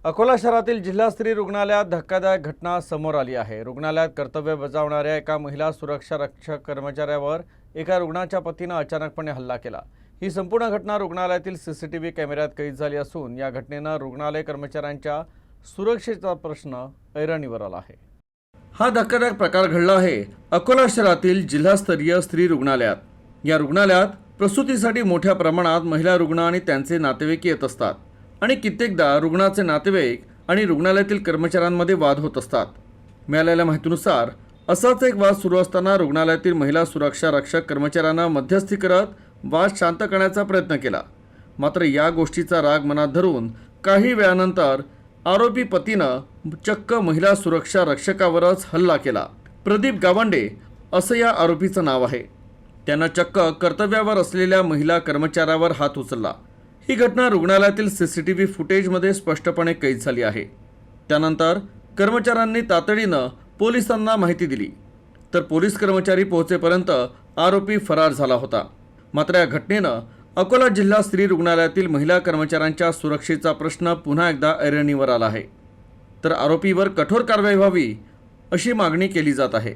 अकोला शहरातील जिल्हा स्त्री रुग्णालयात धक्कादायक घटना समोर आली आहे। रुग्णालयात कर्तव्य बजावणाऱ्या एका महिला सुरक्षा रक्षक कर्मचाऱ्यावर एका रुग्णाच्या पतीने अचानकपणे हल्ला केला। ही संपूर्ण घटना रुग्णालयातील सीसीटीव्ही कॅमेऱ्यात कैद झाली असून या घटनेने रुग्णालय कर्मचाऱ्यांच्या सुरक्षेचा प्रश्न ऐरणीवर आला आहे। हा धक्कादायक प्रकार घडला आहे अकोला शहरातील जिल्हास्तरीय स्त्री रुग्णालयात। या रुग्णालयात प्रसूतीसाठी मोठ्या प्रमाणात महिला रुग्ण आणि त्यांचे नातेवाईक येत असतात आणि कित्येकदा रुग्णाचे नातेवाईक आणि रुग्णालयातील कर्मचाऱ्यांमध्ये वाद होत असतात। मिळालेल्या माहितीनुसार असाच एक वाद सुरू असताना रुग्णालयातील महिला सुरक्षा रक्षक कर्मचाऱ्यांना मध्यस्थी करत वाद शांत करण्याचा प्रयत्न केला। मात्र या गोष्टीचा राग मनात धरून काही वेळानंतर आरोपी पतीनं चक्क महिला सुरक्षा रक्षकावरच हल्ला केला। प्रदीप गावंडे असं या आरोपीचं नाव आहे। त्यानं चक्क कर्तव्यावर असलेल्या महिला कर्मचाऱ्यावर हात उचलला। ही घटना रुग्णालयातील सीसीटीव्ही फुटेजमध्ये स्पष्टपणे कैद झाली आहे। त्यानंतर कर्मचाऱ्यांनी तातडीनं पोलिसांना माहिती दिली, तर पोलीस कर्मचारी पोहोचेपर्यंत आरोपी फरार झाला होता। मात्र या घटनेनं अकोला जिल्हा स्त्री रुग्णालयातील महिला कर्मचाऱ्यांच्या सुरक्षेचा प्रश्न पुन्हा एकदा ऐरणीवर आला आहे। तर आरोपीवर कठोर कारवाई व्हावी अशी मागणी केली जात आहे।